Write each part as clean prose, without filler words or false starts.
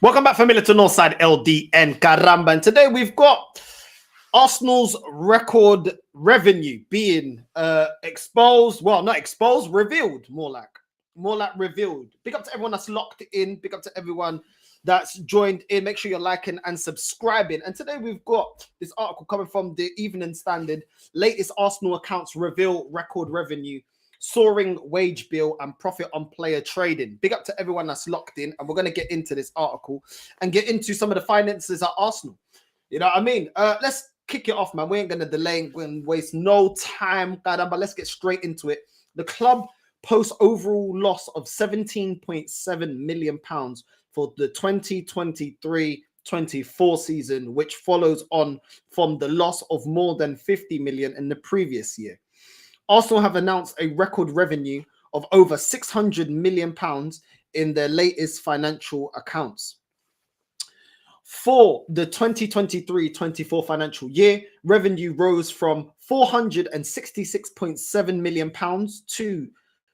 Welcome back, familiar to Northside LDN Caramba. And today we've got Arsenal's record revenue being exposed. Well, not exposed, revealed, more like revealed. Big up to everyone that's locked in. Big up to everyone that's joined in. Make sure you're liking and subscribing. And today we've got this article coming from the Evening Standard. Latest Arsenal accounts reveal record revenue, soaring wage bill and profit on player trading. Big up to everyone that's locked in, and we're going to get into this article and get into some of the finances at Arsenal. You know what I mean? Let's kick it off, man. We ain't going to delay and waste no time, but let's get straight into it. The club posts overall loss of £17.7 million for the 2023-24 season, which follows on from the loss of more than 50 million in the previous year. Arsenal have announced a record revenue of over £600 million in their latest financial accounts. For the 2023-24 financial year, revenue rose from £466.7 million to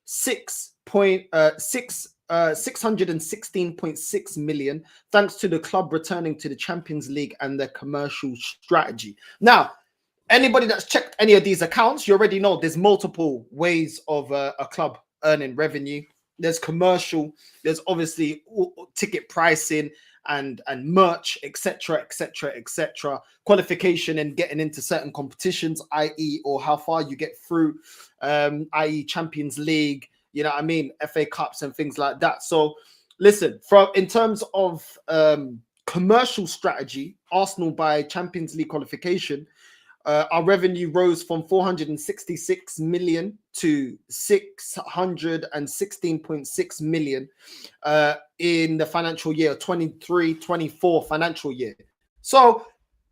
£616.6 million, thanks to the club returning to the Champions League and their commercial strategy. Now, anybody that's checked any of these accounts, you already know there's multiple ways of a club earning revenue. There's commercial, there's obviously ticket pricing and merch, etc., etc., etc. Qualification and getting into certain competitions, i.e., or how far you get through, i.e., Champions League, you know what I mean, FA Cups and things like that. So, listen, in terms of commercial strategy, Arsenal by Champions League qualification, our revenue rose from 466 million to 616.6 million in the financial year 23-24 financial year. So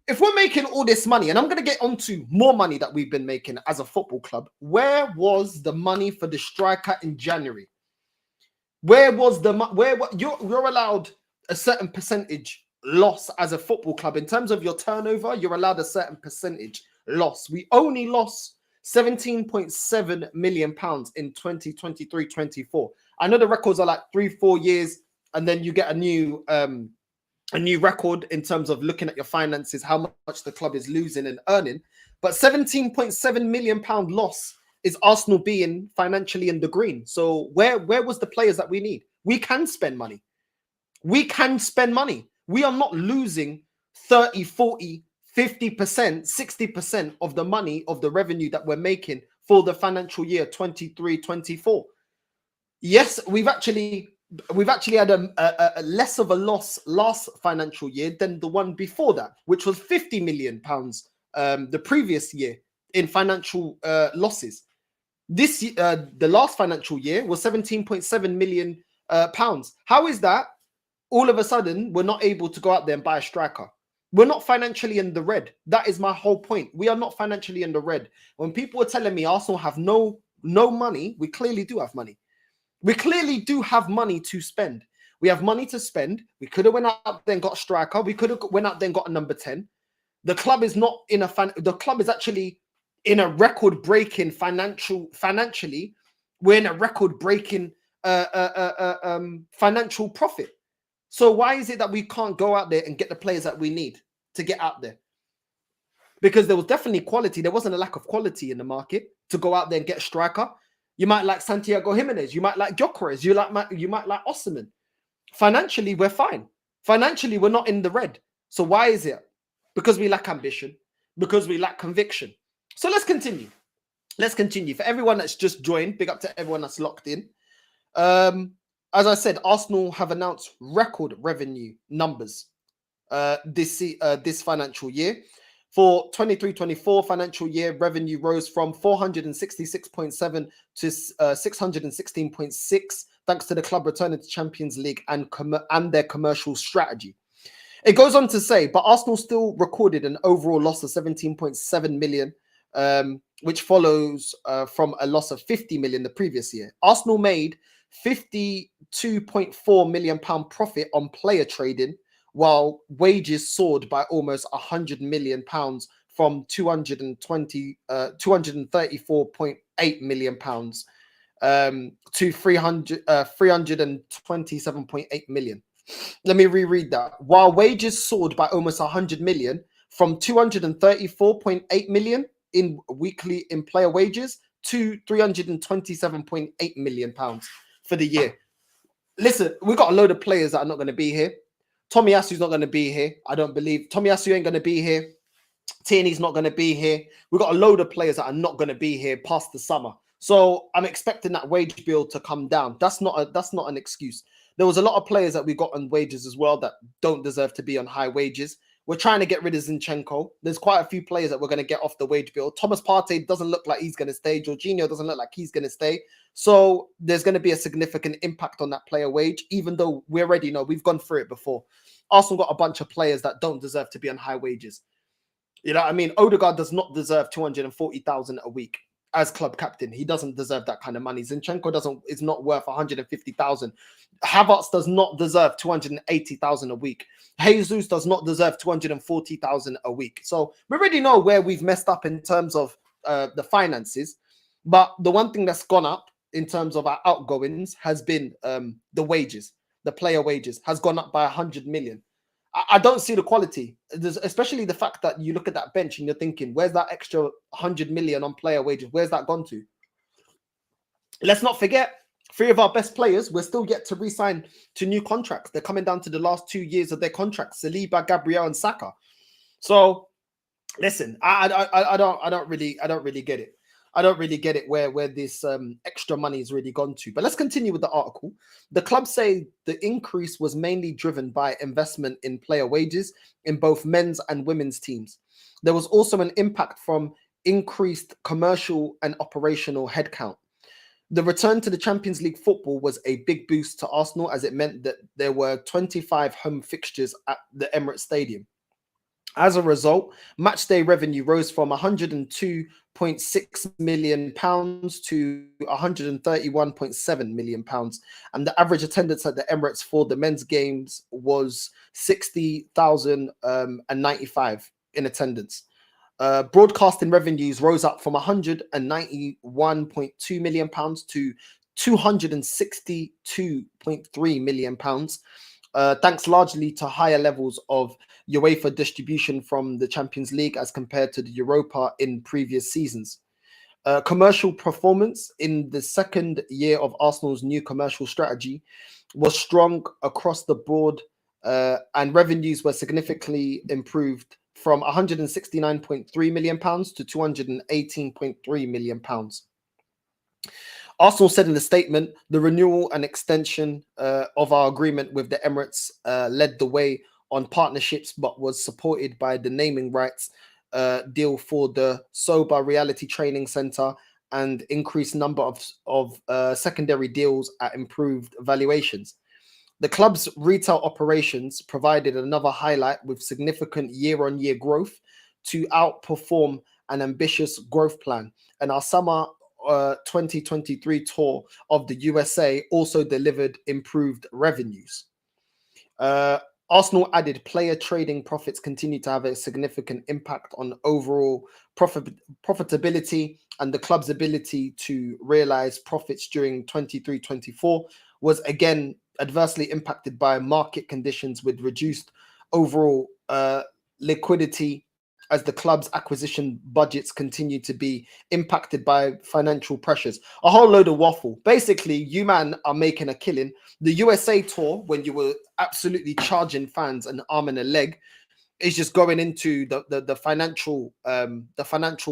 if we're making all this money, and I'm going to get onto more money that we've been making as a football club, where was the money for the striker in January? Where was the you're allowed a certain percentage loss as a football club in terms of your turnover? You're allowed a certain percentage loss. We only lost £17.7 million in 2023-24. I know the records are like 3-4 years, and then you get a new record in terms of looking at your finances, how much the club is losing and earning. But £17.7 million loss is Arsenal being financially in the green. So where was the players that we need? We can spend money. We can spend money. We are not losing 30, 40, 50%, 60% of the money of the revenue that we're making for the financial year 23-24. Yes, we've actually had a less of a loss last financial year than the one before that, which was £50 million the previous year in financial losses. This the last financial year was £17.7 million pounds. How is that? All of a sudden, we're not able to go out there and buy a striker. We're not financially in the red. That is my whole point. We are not financially in the red. When people are telling me Arsenal have no money, we clearly do have money. We clearly do have money to spend. We have money to spend. We could have went out there and got a striker. We could have went out there and got a number 10. The club is not in the club is actually in a record-breaking financially. We're in a record-breaking financial profit. So why is it that we can't go out there and get the players that we need to get out there? Because there was definitely quality. There wasn't a lack of quality in the market to go out there and get a striker. You might like Santiago Jimenez. You might like Gyökeres. You might like Osimhen. Financially, we're fine. Financially, we're not in the red. So why is it? Because we lack ambition. Because we lack conviction. So let's continue. Let's continue. For everyone that's just joined, big up to everyone that's locked in. As I said, Arsenal have announced record revenue numbers this financial year. For 23-24 financial year, revenue rose from 466.7 to 616.6, thanks to the club returning to Champions League and their commercial strategy. It goes on to say, but Arsenal still recorded an overall loss of 17.7 million, which follows from a loss of 50 million the previous year. Arsenal made £52.4 million profit on player trading, while wages soared by almost £100 million from £234.8 million to 327.8 million. Let me reread that. While wages soared by almost 100 million from 234.8 million in weekly in player wages to 327.8 million pounds for the year. Listen, we got a load of players that are not going to be here. Tomiyasu's not going to be here. I don't believe Tomiyasu ain't going to be here. Tierney's not going to be here. We've got a load of players that are not going to be here past the summer. So I'm expecting that wage bill to come down. That's not an excuse. There was a lot of players that we got on wages as well that don't deserve to be on high wages. We're trying to get rid of Zinchenko. There's quite a few players that we're going to get off the wage bill. Thomas Partey doesn't look like he's going to stay. Jorginho doesn't look like he's going to stay. So there's going to be a significant impact on that player wage, even though we already know we've gone through it before. Arsenal got a bunch of players that don't deserve to be on high wages. You know what I mean? Odegaard does not deserve 240,000 a week as club captain. He doesn't deserve that kind of money. Zinchenko is not worth 150,000. Havertz does not deserve 280,000 a week. Jesus does not deserve 240,000 a week. So we already know where we've messed up in terms of the finances. But the one thing that's gone up in terms of our outgoings has been the wages. The player wages has gone up by 100 million. I don't see the quality, especially the fact that you look at that bench and you're thinking, where's that extra 100 million on player wages? Where's that gone to? Let's not forget, 3 of our best players, we're still yet to re-sign to new contracts. They're coming down to the last 2 years of their contracts, Saliba, Gabriel, and Saka. So, listen, I don't really get it. I don't really get it where this extra money is really gone to. But let's continue with the article. The club say the increase was mainly driven by investment in player wages in both men's and women's teams. There was also an impact from increased commercial and operational headcount. The return to the Champions League football was a big boost to Arsenal, as it meant that there were 25 home fixtures at the Emirates Stadium. As a result, matchday revenue rose from £102.6 million to £131.7 million. And the average attendance at the Emirates for the men's games was 60,095 in attendance. Broadcasting revenues rose up from £191.2 million to £262.3 million. Thanks largely to higher levels of UEFA distribution from the Champions League as compared to the Europa in previous seasons. Commercial performance in the second year of Arsenal's new commercial strategy was strong across the board, and revenues were significantly improved from £169.3 million to £218.3 million. Arsenal said in the statement, the renewal and extension of our agreement with the Emirates led the way on partnerships, but was supported by the naming rights deal for the Soba Reality Training Center and increased number of secondary deals at improved valuations. The club's retail operations provided another highlight with significant year-on-year growth to outperform an ambitious growth plan. And our summer 2023 tour of the USA also delivered improved revenues. Arsenal added player trading profits continue to have a significant impact on overall profitability, and the club's ability to realize profits during 23-24 was again adversely impacted by market conditions with reduced overall liquidity, as the club's acquisition budgets continue to be impacted by financial pressures. A whole load of waffle. Basically, you man are making a killing. The USA tour, when you were absolutely charging fans an arm and a leg, is just going into the financial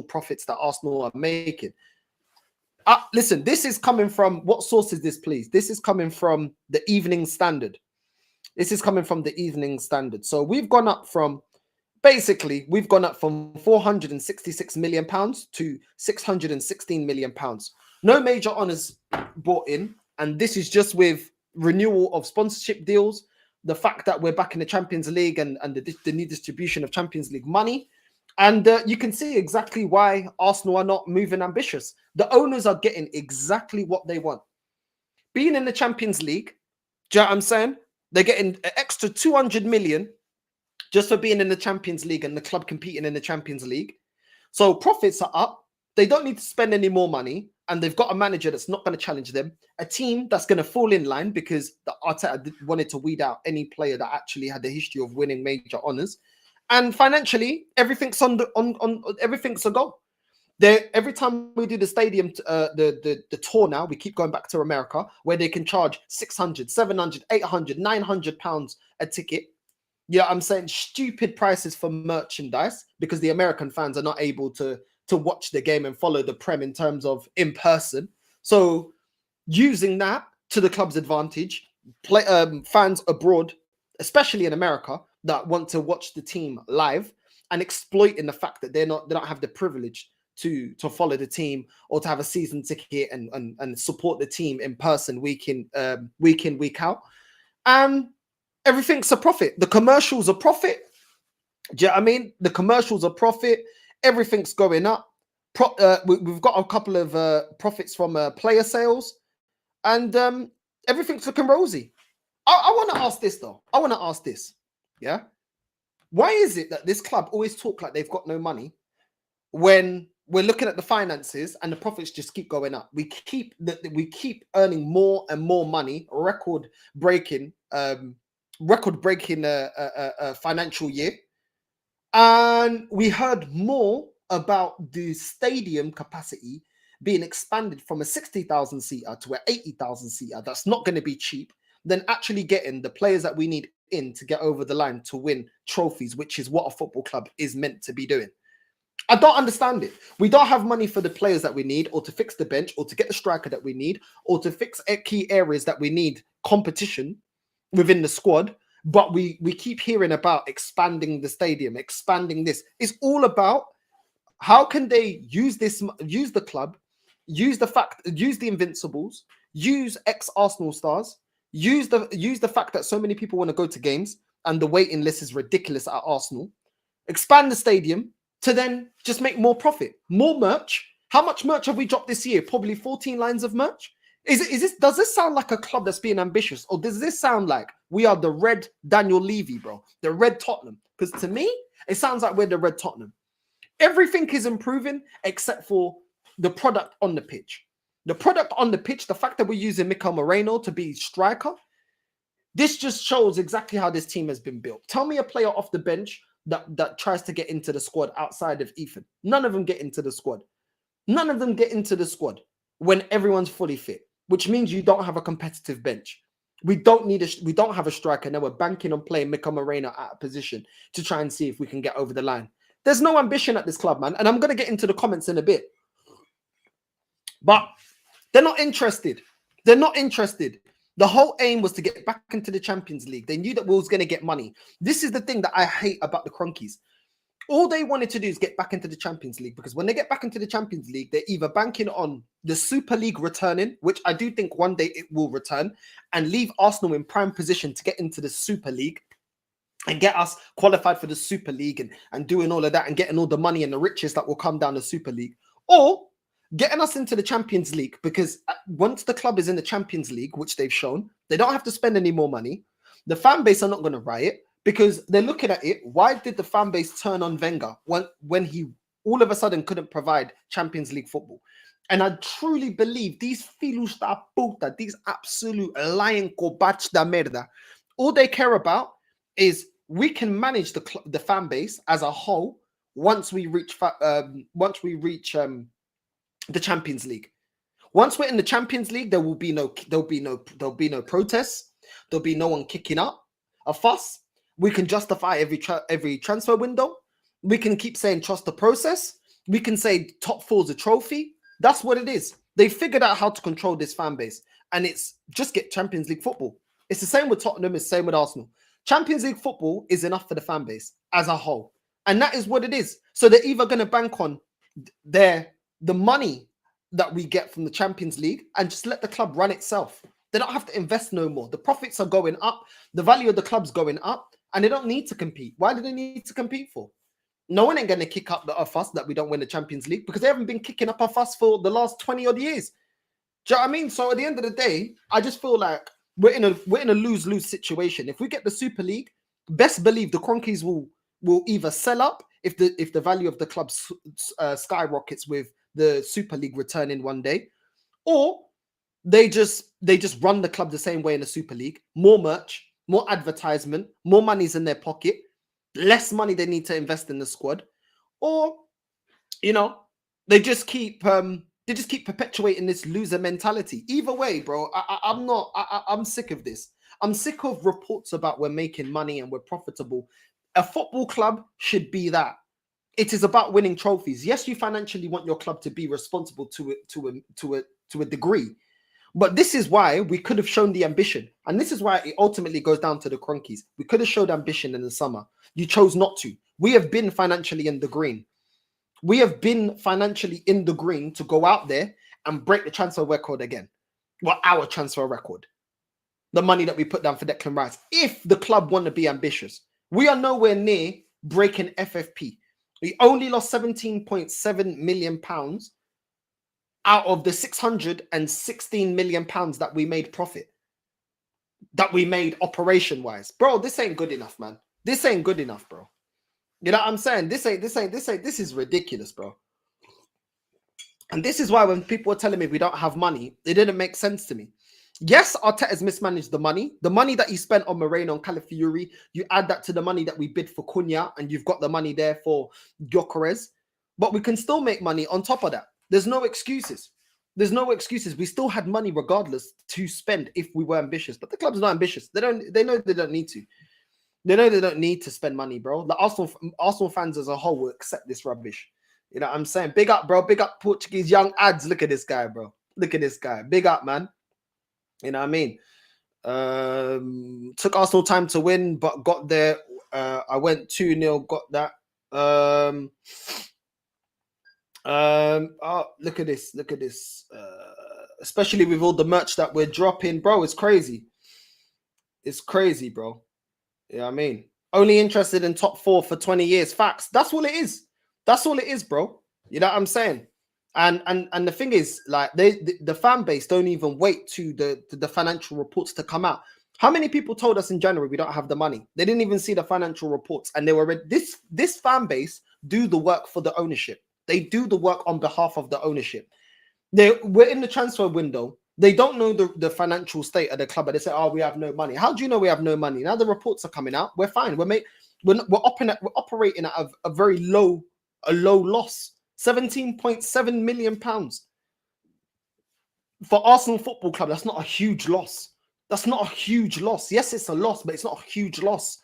profits that Arsenal are making. Listen, this is coming from, what source is this, please? This is coming from the Evening Standard. This is coming from the Evening Standard. So we've gone up from 466 million pounds to 616 million pounds. No major honors brought in, and this is just with renewal of sponsorship deals, the fact that we're back in the Champions League and the new distribution of Champions League money. And you can see exactly why Arsenal are not moving ambitious. The owners are getting exactly what they want. Being in the Champions League, do you know what I'm saying? They're getting an extra 200 million just for being in the Champions League and the club competing in the Champions League. So profits are up. They don't need to spend any more money. and they've got a manager that's not going to challenge them, a team that's going to fall in line because the Arteta wanted to weed out any player that actually had the history of winning major honours, and financially everything's on everything's a go. Every time we do the stadium, the tour now, we keep going back to America where they can charge 600, 700, 800, 900 pounds a ticket. Yeah, I'm saying stupid prices for merchandise because the American fans are not able to watch the game and follow the Prem in terms of in person. So using that to the club's advantage, fans abroad, especially in America, that want to watch the team live and exploiting the fact that they don't have the privilege to follow the team or to have a season ticket and support the team in person week in week out. Everything's a profit. The commercials are profit. Do you know what I mean? The commercials are profit. Everything's going up. We've got a couple of profits from player sales, and everything's looking rosy. I want to ask this though. I want to ask this. Yeah. Why is it that this club always talk like they've got no money when we're looking at the finances and the profits just keep going up? We keep earning more and more money, record breaking financial year, and we heard more about the stadium capacity being expanded from a 60,000 seater to an 80,000 seater. That's not going to be cheap. Than actually getting the players that we need in to get over the line to win trophies, which is what a football club is meant to be doing. I don't understand it. We don't have money for the players that we need, or to fix the bench, or to get the striker that we need, or to fix key areas that we need competition within the squad. But we keep hearing about expanding the stadium, expanding this. It's all about how can they use the club, use the Invincibles, use ex-Arsenal stars, use the fact that so many people want to go to games and the waiting list is ridiculous at Arsenal. Expand the stadium to then just make more profit, more merch. How much merch have we dropped this year? Probably 14 lines of merch. Does this sound like a club that's being ambitious, or does this sound like we are the red Daniel Levy, bro? The red Tottenham? Because to me, it sounds like we're the red Tottenham. Everything is improving except for the product on the pitch. The product on the pitch, the fact that we're using Mikel Moreno to be striker, this just shows exactly how this team has been built. Tell me a player off the bench that tries to get into the squad outside of Ethan. None of them get into the squad. None of them get into the squad when everyone's fully fit, which means you don't have a competitive bench. We don't have a striker. Now we're banking on playing Mikel Moreno at a position to try and see if we can get over the line. There's no ambition at this club, man. And I'm going to get into the comments in a bit. But they're not interested. They're not interested. The whole aim was to get back into the Champions League. They knew that we was going to get money. This is the thing that I hate about the Cronkies. All they wanted to do is get back into the Champions League, because when they get back into the Champions League, they're either banking on the Super League returning, which I do think one day it will return, and leave Arsenal in prime position to get into the Super League and get us qualified for the Super League and doing all of that and getting all the money and the riches that will come down the Super League, or getting us into the Champions League, because once the club is in the Champions League, which they've shown, they don't have to spend any more money. The fan base are not going to riot because they're looking at it. Why did the fan base turn on Wenger when he all of a sudden couldn't provide Champions League football? And I truly believe these filhos da puta, these absolute lying cobach da merda, all they care about is we can manage the fan base as a whole once we reach the Champions League. Once we're in the Champions League, there'll be no protests. There'll be no one kicking up a fuss. We can justify every transfer window. We can keep saying trust the process. We can say top four's a trophy. That's what it is. They figured out how to control this fan base, and it's just get Champions League football. It's the same with Tottenham. It's the same with Arsenal. Champions League football is enough for the fan base as a whole, and that is what it is. So they're either going to bank on the money that we get from the Champions League and just let the club run itself. They don't have to invest no more. The profits are going up. The value of the club's going up, and they don't need to compete. Why do they need to compete for? No one ain't going to kick up a fuss that we don't win the Champions League, because they haven't been kicking up a fuss for the last 20 odd years. Do you know what I mean? So at the end of the day, I just feel like we're in a lose-lose situation. If we get the Super League, best believe the Cronkies will either sell up if the value of the club skyrockets with the Super League returning one day, or they just run the club the same way in the Super League. More merch, more advertisement, more money's in their pocket, less money they need to invest in the squad, or you know, they just keep perpetuating this loser mentality. Either way, bro, I'm sick of this. I'm sick of reports about we're making money and we're profitable. A football club should be that. It is about winning trophies. Yes, you financially want your club to be responsible to a degree, but this is why we could have shown the ambition, and this is why it ultimately goes down to the Cronkies. We could have showed ambition in the summer. You chose not to. We have been financially in the green. We have been financially in the green to go out there and break the transfer record again. Well, our transfer record. The money that we put down for Declan Rice. If the club want to be ambitious, we are nowhere near breaking FFP. We only lost £17.7 million out of the £616 million that we made profit. That we made operation-wise. Bro, this ain't good enough, man. This ain't good enough, bro. You know what I'm saying? This is ridiculous, bro. And this is why when people are telling me we don't have money, it didn't make sense to me. Yes, Arteta's mismanaged the money. The money that he spent on Moreno and Calafiori, you add that to the money that we bid for Cunha, and you've got the money there for Gyökeres. But we can still make money on top of that. There's no excuses. There's no excuses. We still had money regardless to spend if we were ambitious. But the club's not ambitious. They know they don't need to. They know they don't need to spend money, bro. The Arsenal fans as a whole will accept this rubbish. You know what I'm saying? Big up, bro. Big up Portuguese young ads. Look at this guy, bro. Look at this guy. Big up, man. You know what I mean? Took Arsenal time to win, but got there. I went 2-0, got that. Oh, look at this. Look at this. Especially with all the merch that we're dropping. Bro, it's crazy. It's crazy, bro. You know what I mean? Only interested in top 4 for 20 years. Facts. That's all it is. That's all it is, bro. You know what I'm saying? And the thing is, like, the fan base don't even wait to the financial reports to come out. How many people told us in January we don't have the money? They didn't even see the financial reports, and they were ready. This fan base do the work for the ownership. They do the work on behalf of the ownership. We're in the transfer window. They don't know the financial state of the club, but they say, "Oh, we have no money." How do you know we have no money? Now the reports are coming out. We're fine. We're operating at a very low loss. £17.7 million for Arsenal Football Club. That's not a huge loss. That's not a huge loss. Yes, it's a loss, but it's not a huge loss.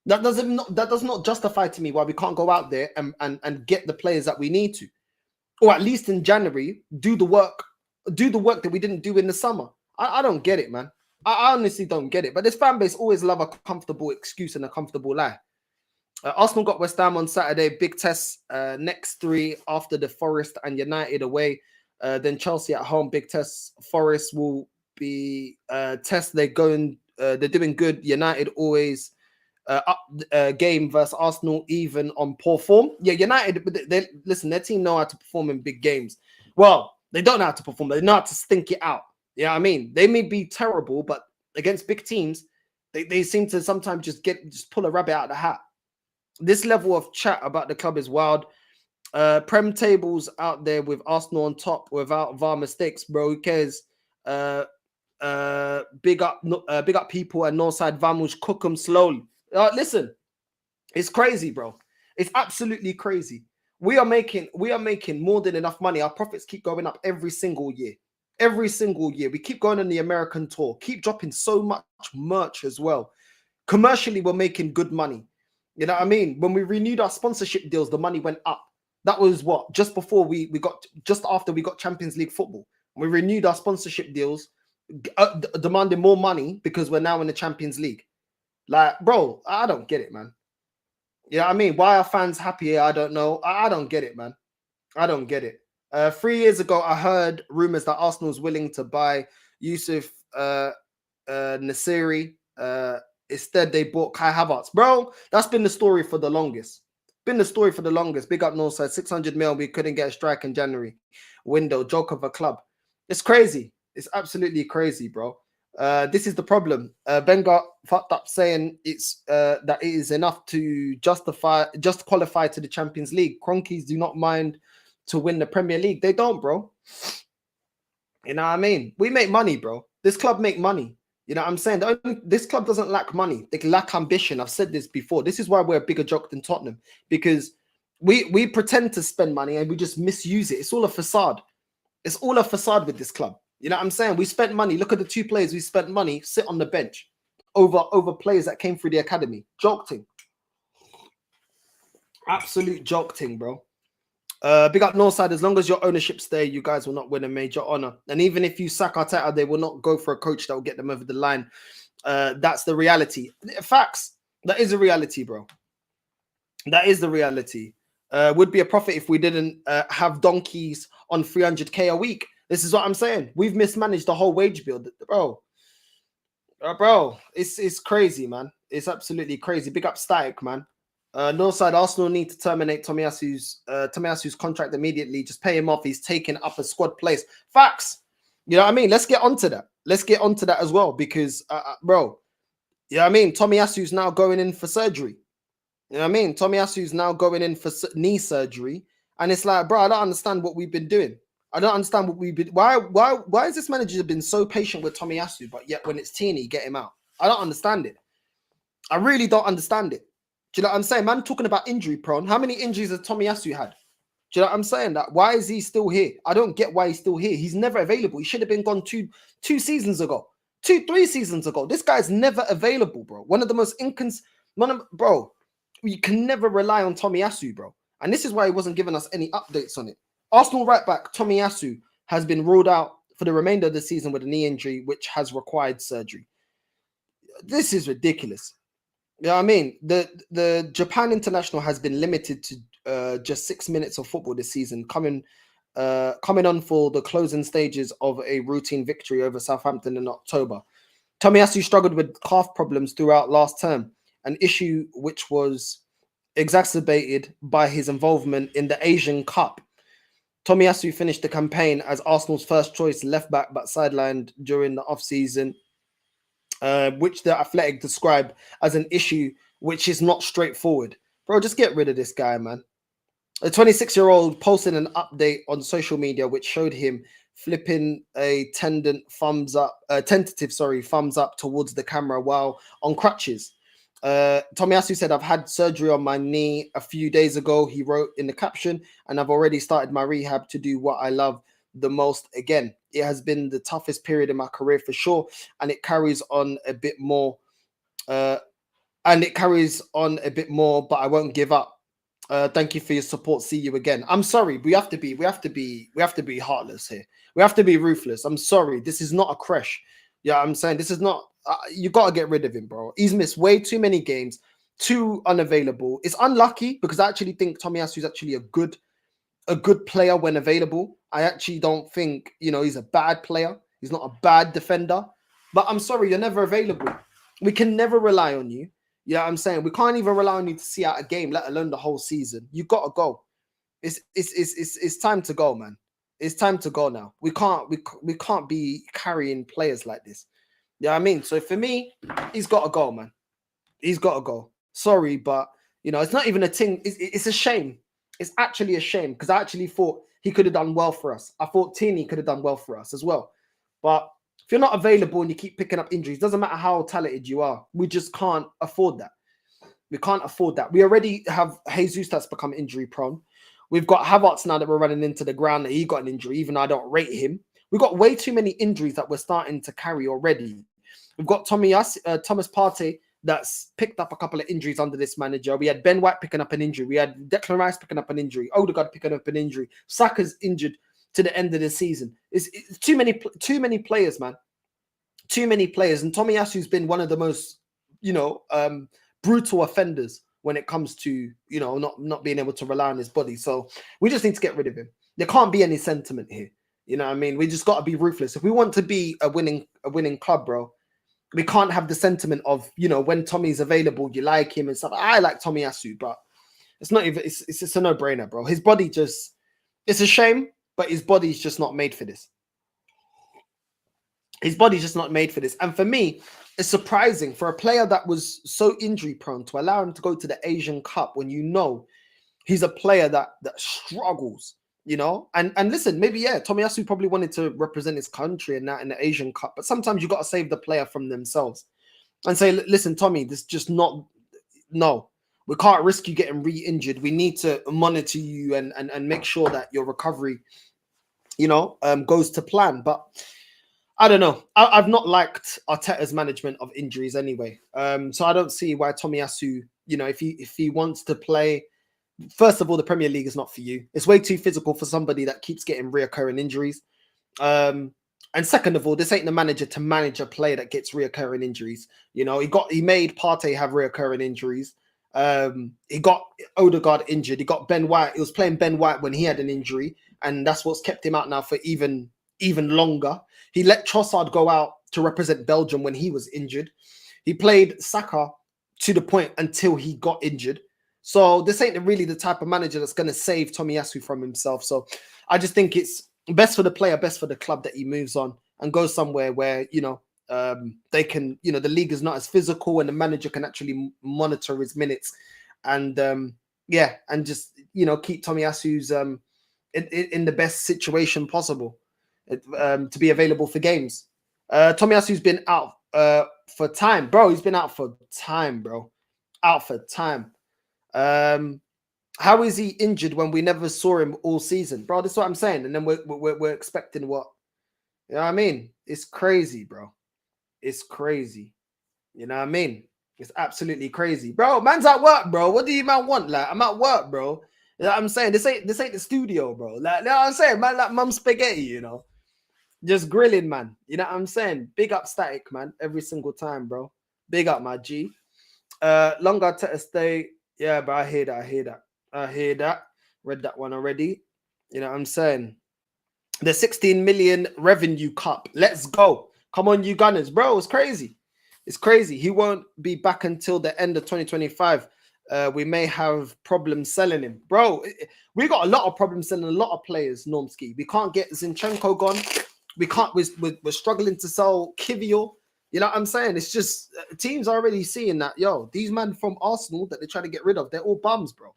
That does not justify to me why we can't go out there and get the players that we need to, or at least in January do the work that we didn't do in the summer. I don't get it, man. I honestly don't get it. But this fan base always love a comfortable excuse and a comfortable lie. Arsenal got West Ham on Saturday. Big test. Next 3 after the Forest and United away. Then Chelsea at home. Big test. Forest will be test. They're doing good. United always up game versus Arsenal, even on poor form. Yeah, United. Listen, their team know how to perform in big games. Well, they don't know how to perform. They know how to stink it out. You know what I mean? They may be terrible, but against big teams, they seem to sometimes just pull a rabbit out of the hat. This level of chat about the club is wild. Prem tables out there with Arsenal on top without VAR mistakes, bro. Who cares? Big up people and Northside Vamos, cook them slowly. Listen, it's crazy, bro. It's absolutely crazy. We are making more than enough money. Our profits keep going up every single year. Every single year. We keep going on the American tour. Keep dropping so much merch as well. Commercially, we're making good money. You know what I mean? When we renewed our sponsorship deals, the money went up. That was what? Just after we got Champions League football. We renewed our sponsorship deals, demanding more money because we're now in the Champions League. Like, bro, I don't get it, man. You know what I mean? Why are fans happy? I don't know. I don't get it, man. I don't get it. 3 years ago, I heard rumors that Arsenal was willing to buy Yusuf Nasiri. Instead, they bought Kai Havertz. Bro, that's been the story for the longest. Been the story for the longest. Big up Northside, 600 mil. We couldn't get a strike in January window. Joke of a club. It's crazy. It's absolutely crazy, bro. This is the problem. Ben got fucked up saying it's that it is enough to just qualify to the Champions League. Cronkies do not mind to win the Premier League. They don't, bro. You know what I mean? We make money, bro. This club make money. You know what I'm saying? This club doesn't lack money. They lack ambition. I've said this before. This is why we're a bigger joke than Tottenham, because we pretend to spend money and we just misuse it. It's all a facade. It's all a facade with this club. You know what I'm saying? We spent money. Look at the 2 players we spent money sit on the bench over players that came through the academy. Joke thing. Absolute joke thing, bro. Big up Northside. As long as your ownership's there, you guys will not win a major honor. And even if you sack Arteta, they will not go for a coach that will get them over the line. That's the reality. Facts. That is a reality, bro. That is the reality. Would be a profit if we didn't have donkeys on 300k a week. This is what I'm saying. We've mismanaged the whole wage bill, bro. Bro, it's crazy, man. It's absolutely crazy. Big up Static, man. Northside, Arsenal need to terminate Tomiyasu's contract immediately. Just pay him off. He's taking up a squad place. Facts. You know what I mean? Let's get onto that. Let's get onto that as well, because, bro, you know what I mean? Tomiyasu's now going in for surgery. You know what I mean? Tomiyasu's now going in for knee surgery. And it's like, bro, I don't understand what we've been doing. I don't understand what we've been. Why has this manager been so patient with Tomiyasu, but yet when it's teeny, get him out? I don't understand it. I really don't understand it. Do you know what I'm saying? Man, talking about injury prone. How many injuries has Tomiyasu had? Do you know what I'm saying? That why is he still here? I don't get why he's still here. He's never available. He should have been gone two seasons ago. 3 seasons ago. This guy's never available, bro. One of the most bro. You can never rely on Tomiyasu, bro. And this is why he wasn't giving us any updates on it. Arsenal right back Tomiyasu has been ruled out for the remainder of the season with a knee injury, which has required surgery. This is ridiculous. You know what I mean? The Japan international has been limited to just 6 minutes of football this season, coming on for the closing stages of a routine victory over Southampton in October. Tomiyasu struggled with calf problems throughout last term, an issue which was exacerbated by his involvement in the Asian Cup. Tomiyasu finished the campaign as Arsenal's first choice left back, but sidelined during the off-season, which the Athletic described as an issue which is not straightforward. Bro, just get rid of this guy, man. A 26-year-old posted an update on social media which showed him flipping a tentative thumbs up towards the camera while on crutches. Tomiyasu said, "I've had surgery on my knee a few days ago," he wrote in the caption, "and I've already started my rehab to do what I love the most again. It has been the toughest period in my career for sure, and it carries on a bit more. But I won't give up. Thank you for your support. See you again." I'm sorry. We have to be heartless here. We have to be ruthless. I'm sorry. This is not a crash. Yeah, I'm saying this is not. You got to get rid of him, bro. He's missed way too many games, too unavailable. It's unlucky because I actually think Tomiyasu is actually a good player when available. I actually don't think, he's a bad player. He's not a bad defender. But I'm sorry, you're never available. We can never rely on you. Yeah, I'm saying we can't even rely on you to see out a game, let alone the whole season. You got to go. It's time to go, man. It's time to go now. We can't be carrying players like this. Yeah, I mean, so for me, he's got to go, man. He's got to go. Sorry, but it's not even a thing. It's a shame. It's actually a shame because I actually thought he could have done well for us. I thought Tini could have done well for us as well. But if you're not available and you keep picking up injuries, doesn't matter how talented you are. We just can't afford that. We can't afford that. We already have Jesus that's become injury prone. We've got Havertz now that we're running into the ground that he got an injury, even though I don't rate him. We've got way too many injuries that we're starting to carry already. We've got Thomas Partey that's picked up a couple of injuries under this manager. We had Ben White picking up an injury. We had Declan Rice picking up an injury. Odegaard picking up an injury. Saka's injured to the end of the season. It's too many players, man. Too many players. And Tomiyasu's been one of the most, brutal offenders when it comes to, not being able to rely on his body. So we just need to get rid of him. There can't be any sentiment here. You know what I mean? We just got to be ruthless. If we want to be a winning club, bro, we can't have the sentiment of, when Tommy's available, you like him and stuff. I like Tomiyasu, but it's not even, it's a no-brainer, bro. His body just, it's a shame, but his body's just not made for this. His body's just not made for this. And for me, it's surprising for a player that was so injury prone to allow him to go to the Asian Cup when he's a player that struggles you know. And listen, maybe Tomiyasu probably wanted to represent his country and that in the Asian Cup, but sometimes you got to save the player from themselves and say, listen, Tommy, this just not no. We can't risk you getting re-injured. We need to monitor you and make sure that your recovery, you know, goes to plan. But I don't know. I've not liked Arteta's management of injuries anyway. So I don't see why Tomiyasu, you know, if he wants to play, first of all, the Premier League is not for you. It's way too physical for somebody that keeps getting reoccurring injuries. And second of all, this ain't the manager to manage a player that gets reoccurring injuries. You know, he made Partey have reoccurring injuries. He got Odegaard injured. He got Ben White. He was playing Ben White when he had an injury, and that's what's kept him out now for even longer. He let Trossard go out to represent Belgium when he was injured. He played Saka to the point until he got injured. So this ain't really the type of manager that's going to save Tomiyasu from himself. So I just think it's best for the player, best for the club that he moves on and goes somewhere where, you know, they can, you know, the league is not as physical and the manager can actually monitor his minutes and and just, you know, keep Tomiyasu's in the best situation possible to be available for games. Tomiyasu's been out for time, bro. He's been out for time, bro. Out for time. How is he injured when we never saw him all season, bro? That's what I'm saying. And then we're expecting what? You know what I mean? It's crazy, bro. It's crazy. You know what I mean? It's absolutely crazy, bro. Man's at work, bro. What do you man want? Like, I'm at work, bro. You know what I'm saying? This ain't the studio, bro. Like, you know what I'm saying, man. Like mum spaghetti, you know, just grilling, man. You know what I'm saying? Big up Static, man. Every single time, bro. Big up, my G. Longer to stay. Yeah, but I hear that. Read that one already. You know what I'm saying? The 16 million revenue cup. Let's go. Come on, you Gunners. Bro, it's crazy. It's crazy. He won't be back until the end of 2025. We may have problems selling him. Bro, we got a lot of problems selling a lot of players, Normski. We can't get Zinchenko gone. We're struggling to sell Kivior. You know what I'm saying? It's just teams are already seeing that, yo, these men from Arsenal that they're trying to get rid of, they're all bums, bro.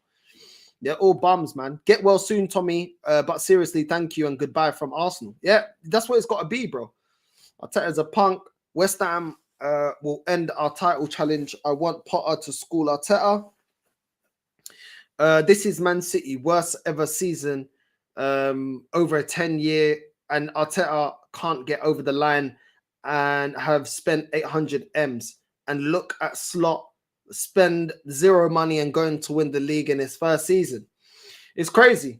They're all bums, man. Get well soon, Tommy. But seriously, thank you and goodbye from Arsenal. Yeah, that's what it's got to be, bro. Arteta's a punk. West Ham will end our title challenge. I want Potter to school Arteta. This is Man City, worst ever season over a 10-year, and Arteta can't get over the line and have spent 800 M's. And look at Slot spend zero money and going to win the league in his first season. It's crazy.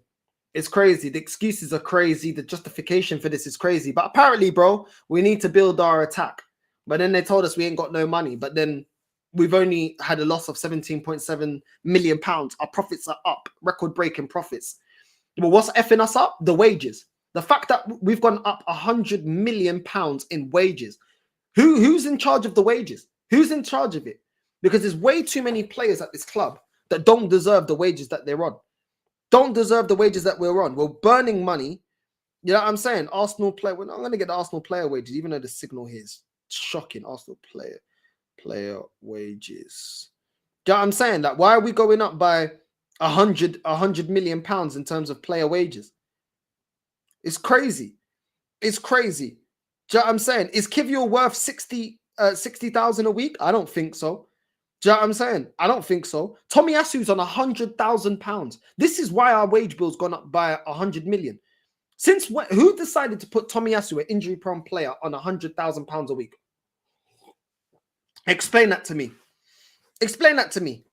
It's crazy. The excuses are crazy. The justification for this is crazy. But apparently, bro, we need to build our attack. But then they told us we ain't got no money. But then we've only had a loss of £17.7 million. Our profits are up, record-breaking profits. But what's effing us up? The wages. The fact that we've gone up £100 million in wages. Who's in charge of the wages? Who's in charge of it? Because there's way too many players at this club that don't deserve the wages that they're on. Don't deserve the wages that we're on. We're burning money. You know what I'm saying? Arsenal player. We're not going to get the Arsenal player wages, even though the signal here is shocking. Arsenal player wages. Do you know what I'm saying? Like, why are we going up by £100 million in terms of player wages? It's crazy. It's crazy. Do you know what I'm saying? Is Kivior worth 60,000 a week? I don't think so. Do you know what I'm saying? I don't think so. Tomiyasu's on £100,000. This is why our wage bill's gone up by 100 million. Since when? Who decided to put Tomiyasu, an injury-prone player, on £100,000 a week? Explain that to me. Explain that to me.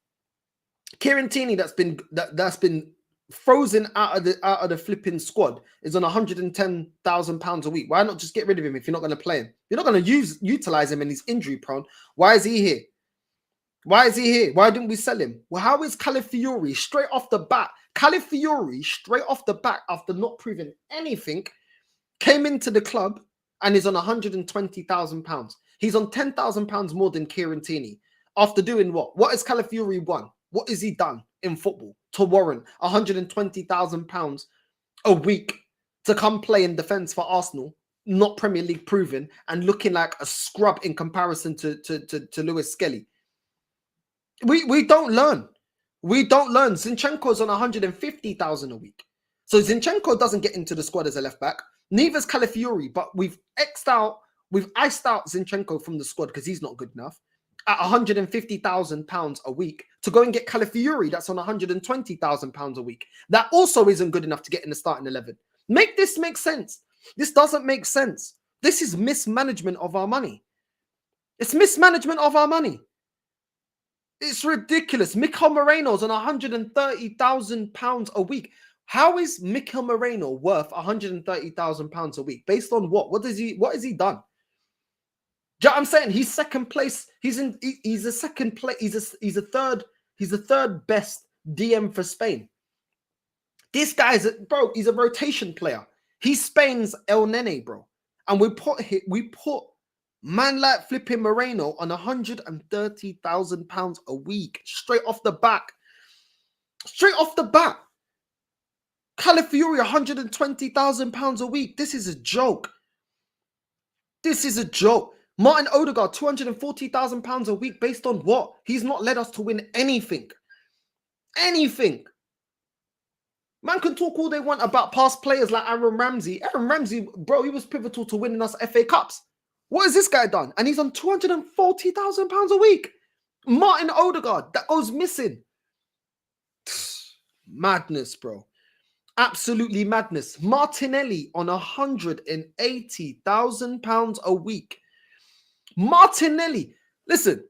Kieran Tierney, that's been frozen out of the flipping squad, is on £110,000 a week. Why not just get rid of him if you're not going to play him? You're not going to utilize him and he's injury-prone. Why is he here? Why is he here? Why didn't we sell him? Well, how is Calafiori straight off the bat? Calafiori straight off the bat, after not proving anything, came into the club and is on £120,000. He's on £10,000 more than Kieran Tierney. After doing what? What has Calafiori won? What has he done in football to warrant £120,000 a week to come play in defence for Arsenal, not Premier League proven, and looking like a scrub in comparison to Lewis Skelly? We don't learn. We don't learn. Zinchenko's on 150,000 a week. So Zinchenko doesn't get into the squad as a left back. Neither's Calafiori, but we've iced out Zinchenko from the squad because he's not good enough at £150,000 a week to go and get Calafiori that's on £120,000 a week. That also isn't good enough to get in the starting 11. Make this make sense. This doesn't make sense. This is mismanagement of our money. It's mismanagement of our money. It's ridiculous. Mikel Moreno's on £130,000 a week. How is Mikel Moreno worth £130,000 a week? Based on what? What has he done? Do you know what I'm saying? He's second place. He's a second place. He's a third best DM for Spain. This guy's he's a rotation player. He's Spain's El Nene, bro. And we put man like flipping Moreno on £130,000 a week. Straight off the bat. Calafiori, £120,000 a week. This is a joke. Martin Odegaard, £240,000 a week. Based on what? He's not led us to win anything. Man can talk all they want about past players like Aaron Ramsey. Aaron Ramsey, bro, he was pivotal to winning us FA Cups. What has this guy done? And he's on £240,000 a week. Martin Odegaard, that goes missing. Madness, bro. Absolutely madness. Martinelli on £180,000 a week. Martinelli. Listen.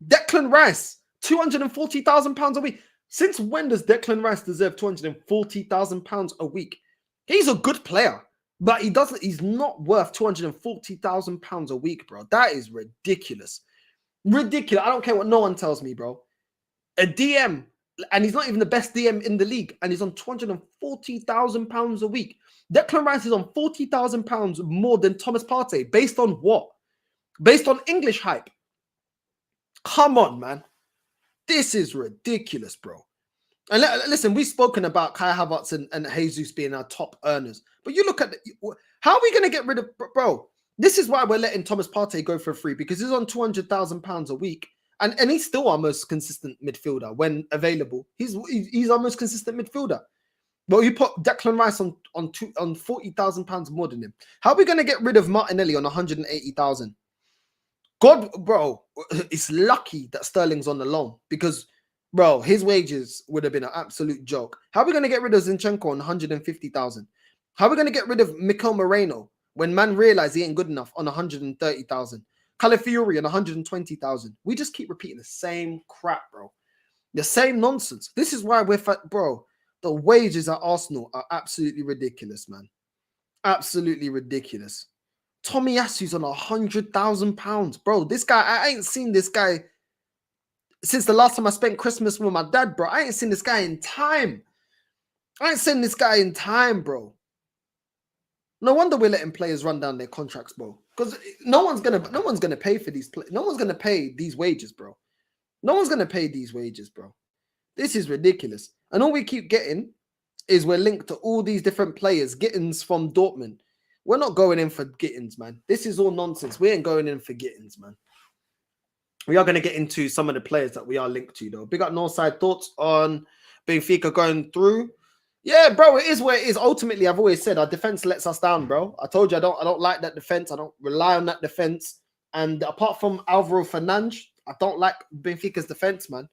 Declan Rice, £240,000 a week. Since when does Declan Rice deserve £240,000 a week? He's a good player, but he's not worth £240,000 a week, bro. That is ridiculous. Ridiculous. I don't care what no one tells me, bro. A DM, and he's not even the best DM in the league, and he's on £240,000 a week. Declan Rice is on £40,000 more than Thomas Partey. Based on what? Based on English hype. Come on, man. This is ridiculous, bro. And listen, we've spoken about Kai Havertz and Jesus being our top earners. But you look at how are we going to get rid of... Bro, this is why we're letting Thomas Partey go for free, because he's on £200,000 a week. And he's still our most consistent midfielder when available. He's our most consistent midfielder. But you put Declan Rice on £40,000 more than him. How are we going to get rid of Martinelli on £180,000? God, bro, it's lucky that Sterling's on the loan because, bro, his wages would have been an absolute joke. How are we going to get rid of Zinchenko on £150,000? How are we going to get rid of Mikel Moreno when man realized he ain't good enough on £130,000? Calafiori on £120,000. We just keep repeating the same crap, bro. The same nonsense. This is why bro, the wages at Arsenal are absolutely ridiculous, man. Absolutely ridiculous. Tomiyasu's on £100,000, bro. This guy, I ain't seen this guy since the last time I spent Christmas with my dad, bro. I ain't seen this guy in time. Bro. No wonder we're letting players run down their contracts, bro. Because no one's gonna pay for these. No one's gonna pay these wages, bro. This is ridiculous. And all we keep getting is we're linked to all these different players. Gittins from Dortmund. We're not going in for Gittins, man. This is all nonsense. We ain't going in for Gittins, man. We are going to get into some of the players that we are linked to, though. Big up Northside. Thoughts on Benfica going through? Yeah, bro, it is where it is. Ultimately, I've always said our defense lets us down, bro. I told you I don't like that defense. I don't rely on that defense. And apart from Alvaro Fernandes, I don't like Benfica's defense, man.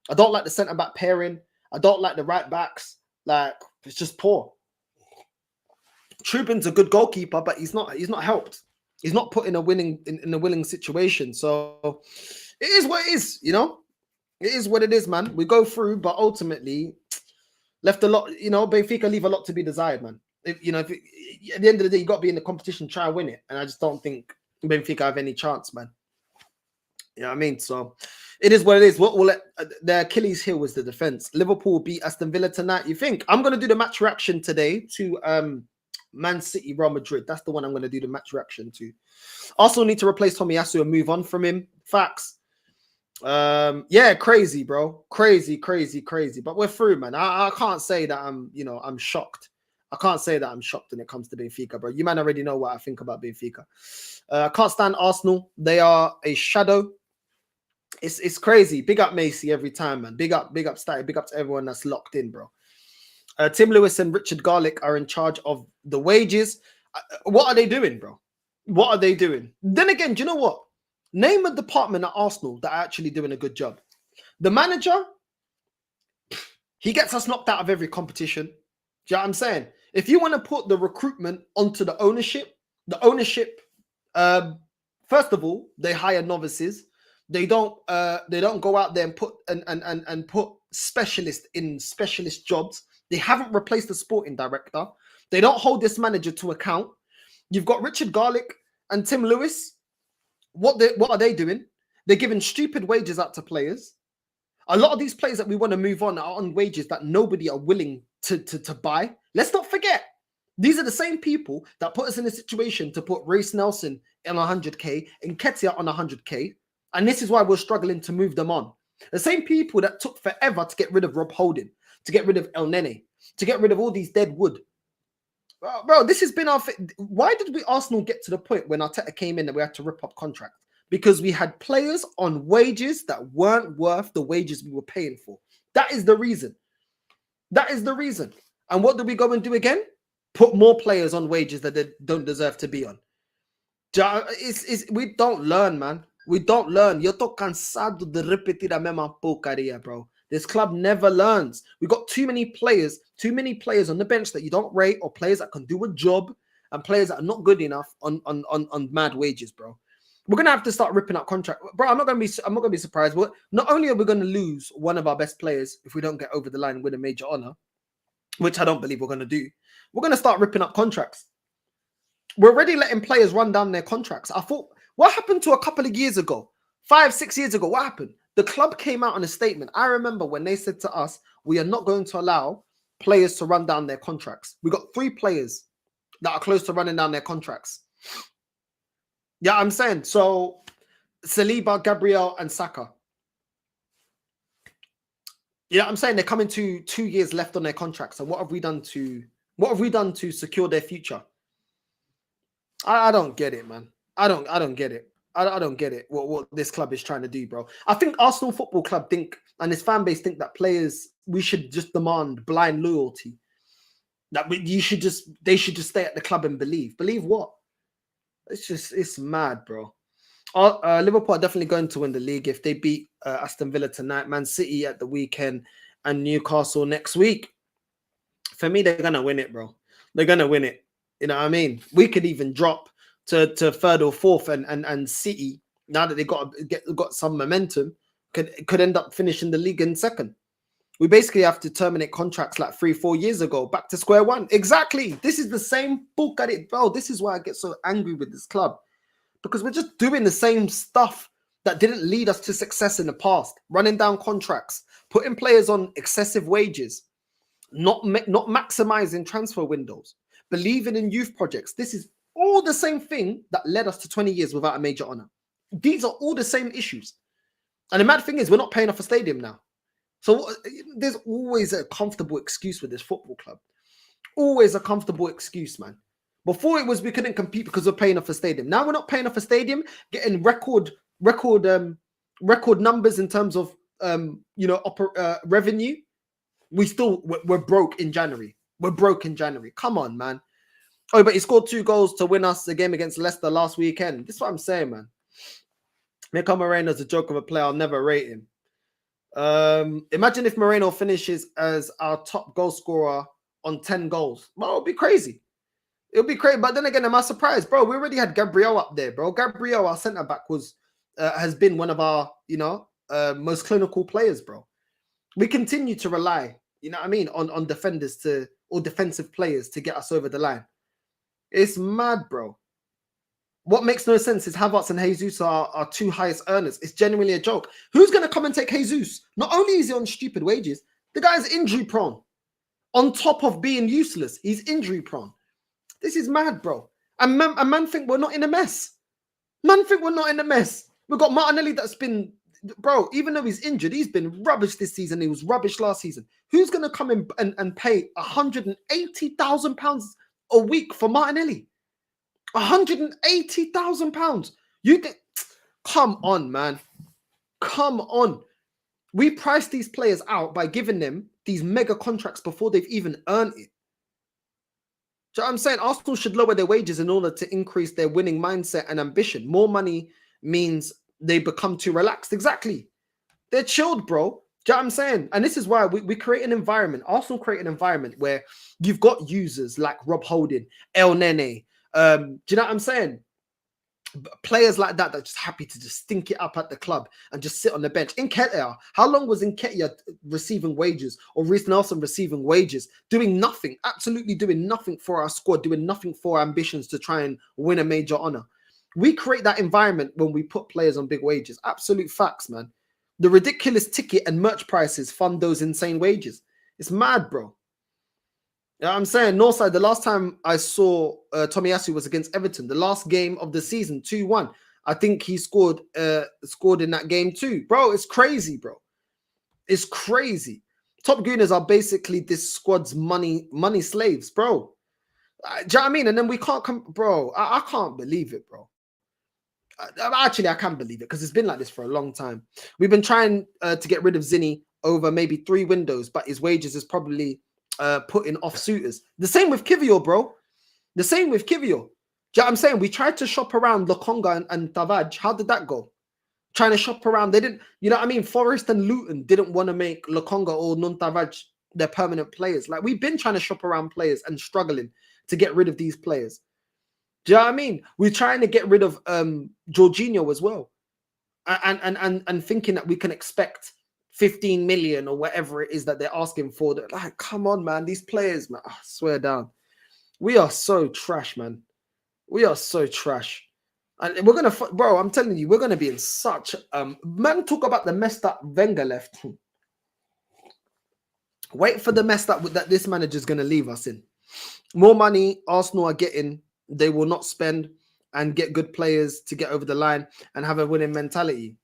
I don't like the centre-back pairing. I don't like the right-backs. Like, it's just poor. Trubin's a good goalkeeper, but he's not helped. He's not put in a winning situation. So it is what it is, you know? It is what it is, man. We go through, but ultimately left a lot, you know, Benfica leave a lot to be desired, man. At the end of the day, you got to be in the competition, try and win it. And I just don't think Benfica have any chance, man. You know what I mean? So it is what it is. The Achilles heel was the defense. Liverpool beat Aston Villa tonight. You think? I'm going to do the match reaction today to Man City, Real Madrid. That's the one I'm going to do the match reaction to. Arsenal need to replace Tomiyasu and move on from him. Facts. Yeah, crazy, bro. Crazy. But we're through, man. I can't say that I'm shocked. I can't say that I'm shocked when it comes to Benfica, bro. You man already know what I think about Benfica. I can't stand Arsenal. They are a shadow. It's crazy. Big up Macy every time, man. Big up Statty. Big up to everyone that's locked in, bro. Tim Lewis and Richard Garlick are in charge of the wages. What are they doing, bro? What are they doing? Then again, do you know what? Name a department at Arsenal that are actually doing a good job. The manager, he gets us knocked out of every competition. Do you know what I'm saying? If you want to put the recruitment onto the ownership, first of all, they hire novices. They don't go out there and put specialists in specialist jobs. They haven't replaced the sporting director. They don't hold this manager to account. You've got Richard Garlick and Tim Lewis. What are they doing? They're giving stupid wages out to players. A lot of these players that we want to move on are on wages that nobody are willing to buy. Let's not forget, these are the same people that put us in a situation to put Reece Nelson on 100k and Ketia on 100k. And this is why we're struggling to move them on. The same people that took forever to get rid of Rob Holding, to get rid of El Nene, to get rid of all these dead wood. Bro, this has been our... Why did we Arsenal get to the point when Arteta came in that we had to rip up contracts? Because we had players on wages that weren't worth the wages we were paying for. That is the reason. That is the reason. And what do we go and do again? Put more players on wages that they don't deserve to be on. We don't learn, man. We don't learn. Yo tô cansado de repetir a mesma porcaria, bro. This club never learns. We got too many players on the bench that you don't rate, or players that can do a job, and players that are not good enough on mad wages, bro. We're gonna have to start ripping up contract, bro. I'm not gonna be surprised. Not only are we gonna lose one of our best players if we don't get over the line and win a major honor, which I don't believe we're gonna do, we're gonna start ripping up contracts. We're already letting players run down their contracts. I thought, what happened to a couple of years ago, 5-6 years ago? What happened? The club came out on a statement. I remember when they said to us, we are not going to allow players to run down their contracts. We got 3 players that are close to running down their contracts. Yeah, I'm saying. So Saliba, Gabriel, and Saka. Yeah, I'm saying they're coming to 2 years left on their contracts. So what have we done to secure their future? I don't get it, man. I don't get it. I don't get it. What this club is trying to do, bro. I think Arsenal Football Club think, and his fan base think, that players, we should just demand blind loyalty. That they should just stay at the club and believe. Believe what? It's mad, bro. Liverpool are definitely going to win the league if they beat Aston Villa tonight, Man City at the weekend, and Newcastle next week. For me, they're gonna win it, bro. They're gonna win it. You know what I mean? We could even drop to 3rd or 4th, and City, now that they got some momentum, could end up finishing the league in 2nd. We basically have to terminate contracts like 3-4 years ago, back to square one. Exactly. This is the same book at it, bro. This is why I get so angry with this club, because we're just doing the same stuff that didn't lead us to success in the past. Running down contracts, putting players on excessive wages, not maximizing transfer windows, believing in youth projects. This is all the same thing that led us to 20 years without a major honor. These are all the same issues. And the mad thing is, we're not paying off a stadium now. So there's always a comfortable excuse with this football club. Always a comfortable excuse, man. Before it was we couldn't compete because we're paying off a stadium. Now we're not paying off a stadium, getting record numbers in terms of revenue. We're broke in January. We're broke in January. Come on, man. Oh, but he scored 2 goals to win us the game against Leicester last weekend. This is what I'm saying, man. Mikel Moreno's a joke of a player. I'll never rate him. Imagine if Moreno finishes as our top goal scorer on 10 goals. Well, it'll be crazy. It'll be crazy. But then again, am I surprised? Bro, we already had Gabriel up there, bro. Gabriel, our centre-back, has been one of our, most clinical players, bro. We continue to rely, you know what I mean, on defenders or defensive players to get us over the line. It's mad, bro. What makes no sense is Havertz and Jesus are our 2 highest earners. It's genuinely a joke. Who's going to come and take Jesus? Not only is he on stupid wages, the guy's injury prone. On top of being useless, he's injury prone. This is mad, bro. And man think we're not in a mess. Man think we're not in a mess. We've got Martinelli that's been, bro, even though he's injured, he's been rubbish this season. He was rubbish last season. Who's going to come in and pay £180,000 a week for Martinelli? £180,000. You think? Come on, man. Come on. We price these players out by giving them these mega contracts before they've even earned it. Do you know what I'm saying? Arsenal should lower their wages in order to increase their winning mindset and ambition. More money means they become too relaxed. Exactly. They're chilled, bro. Do you know what I'm saying? And this is why we create an environment. Arsenal create an environment where you've got users like Rob Holding, El Nene. Do you know what I'm saying? Players like that just happy to just stink it up at the club and just sit on the bench. Nketiah, how long was Nketiah receiving wages, or Reece Nelson receiving wages, doing nothing, absolutely doing nothing for our squad, doing nothing for our ambitions to try and win a major honor? We create that environment when we put players on big wages. Absolute facts, man. The ridiculous ticket and merch prices fund those insane wages. It's mad, bro. You know what I'm saying? Northside, the last time I saw Tomiyasu was against Everton, the last game of the season, 2-1. I think he scored in that game too. Bro, it's crazy, bro. It's crazy. Top Gooners are basically this squad's money slaves, bro. Do you know what I mean? And then we can't come, bro. I can't believe it, bro. Actually, I can believe it because it's been like this for a long time. We've been trying to get rid of Zinni over maybe 3 windows, but his wages is probably putting off suitors. The same with Kivior, bro. The same with Kivior. Do you know what I'm saying? We tried to shop around Lokonga and Tavaj. How did that go? Trying to shop around. They didn't, you know what I mean? Forest and Luton didn't want to make Lokonga or Nuntavaj their permanent players. Like, we've been trying to shop around players and struggling to get rid of these players. Do you know what I mean? We're trying to get rid of Jorginho as well. And thinking that we can expect 15 million or whatever it is that they're asking for. They're like, come on, man. These players, man. I swear down. We are so trash, man. We are so trash. And we're going to, bro, I'm telling you, we're going to be in such, man, talk about the mess that Wenger left. Wait for the mess that this manager's going to leave us in. More money Arsenal are getting, they will not spend and get good players to get over the line and have a winning mentality.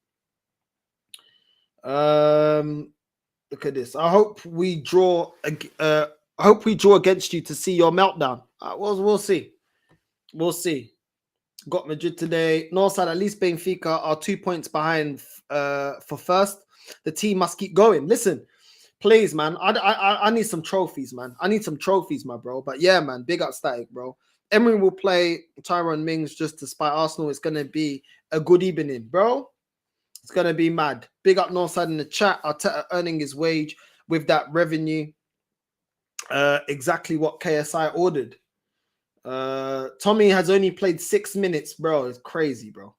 Look at this. I hope we draw. I hope we draw against you to see your meltdown. We'll see. We'll see. Got Madrid today. Northside, at least Benfica are 2 points behind for first. The team must keep going. Listen, please, man. I need some trophies, man. I need some trophies, my bro. But yeah, man, big up Static, bro. Emery will play Tyrone Mings just to spite Arsenal. It's gonna be a good evening, bro. It's going to be mad. Big up Northside in the chat. Arteta earning his wage with that revenue. Exactly what KSI ordered. Tomi has only played 6 minutes, bro. It's crazy, bro.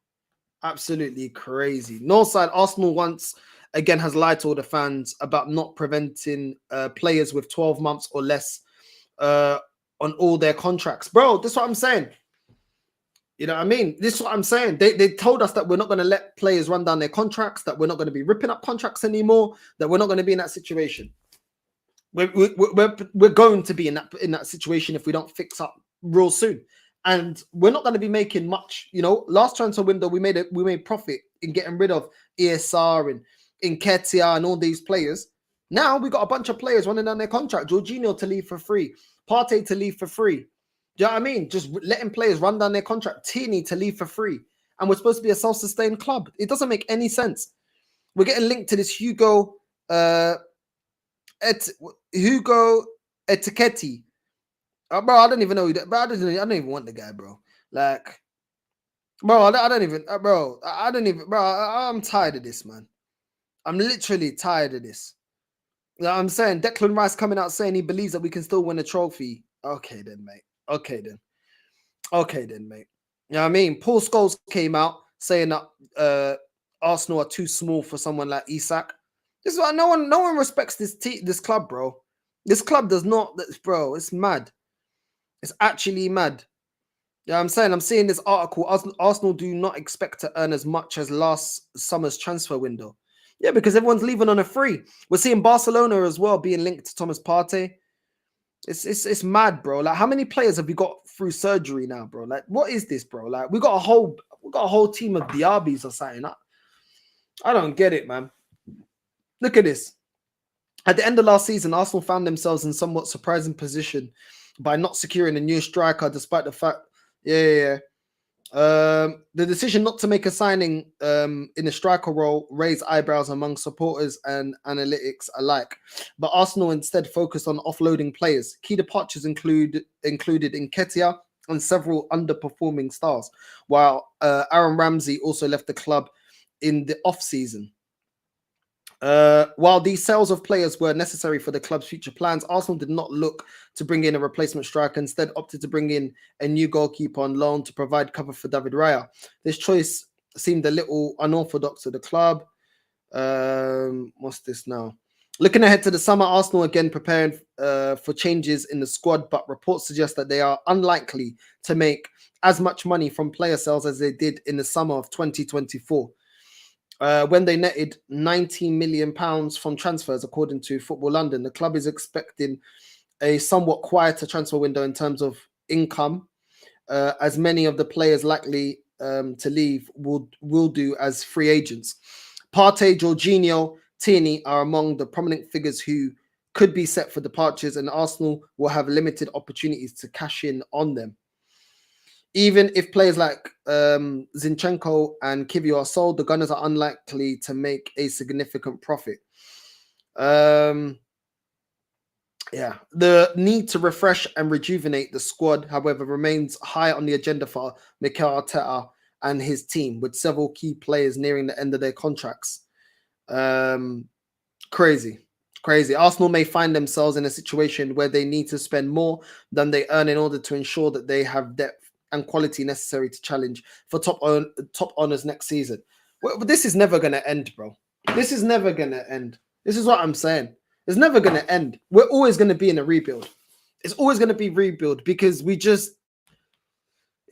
Absolutely crazy. Northside, Arsenal once again has lied to all the fans about not preventing players with 12 months or less on all their contracts. Bro, that's what I'm saying. You know what I mean? This is what I'm saying. They told us that we're not going to let players run down their contracts, that we're not going to be ripping up contracts anymore, that we're not going to be in that situation. We're going to be in that situation if we don't fix up real soon. And we're not going to be making much. You know, last transfer window, we made profit in getting rid of ESR and Nketiah and all these players. Now we got a bunch of players running down their contract. Jorginho to leave for free. Partey to leave for free. Do you know what I mean? Just letting players run down their contract. Tierney to leave for free. And we're supposed to be a self-sustained club. It doesn't make any sense. We're getting linked to this Hugo Etiquetti. Bro, I don't even know who that, bro. I don't even want the guy, bro. Like, bro, I don't even, bro. I don't even, bro. I'm tired of this, man. I'm literally tired of this. You know what I'm saying? Declan Rice coming out saying he believes that we can still win a trophy. Okay, then, mate. Okay, then, mate. You know what I mean? Paul Scholes came out saying that Arsenal are too small for someone like Isak. This is why no one respects this club, bro. This club does not, bro. It's mad. It's actually mad. Yeah, I'm saying, I'm seeing this article. Arsenal do not expect to earn as much as last summer's transfer window. Yeah, because everyone's leaving on a free. We're seeing Barcelona as well being linked to Thomas Partey. It's mad, bro. Like, how many players have we got through surgery now, bro? Like, what is this, bro? Like, we got a whole team of Diabis or something. I don't get it, man. Look at this. At the end of last season, Arsenal found themselves in somewhat surprising position by not securing a new striker, despite the fact, The decision not to make a signing in the striker role raised eyebrows among supporters and analytics alike. But Arsenal instead focused on offloading players. Key departures included Nketiah and several underperforming stars, while Aaron Ramsey also left the club in the off-season. While these sales of players were necessary for the club's future plans, Arsenal did not look to bring in a replacement striker, instead opted to bring in a new goalkeeper on loan to provide cover for David Raya. This choice seemed a little unorthodox to the club. What's this now? Looking ahead to the summer, Arsenal again preparing for changes in the squad, but reports suggest that they are unlikely to make as much money from player sales as they did in the summer of 2024. When they netted £19 million from transfers, according to Football London. The club is expecting a somewhat quieter transfer window in terms of income, as many of the players likely to leave will do as free agents. Partey, Jorginho, Tierney are among the prominent figures who could be set for departures, and Arsenal will have limited opportunities to cash in on them. Even if players like Zinchenko and Kivio are sold, the Gunners are unlikely to make a significant profit. The need to refresh and rejuvenate the squad, however, remains high on the agenda for Mikel Arteta and his team, with several key players nearing the end of their contracts. Crazy. Arsenal may find themselves in a situation where they need to spend more than they earn in order to ensure that they have depth and quality necessary to challenge for top honors next season. Well, this is never going to end, bro. This is never going to end. This is what I'm saying. It's never going to end. We're always going to be in a rebuild. It's always going to be rebuild because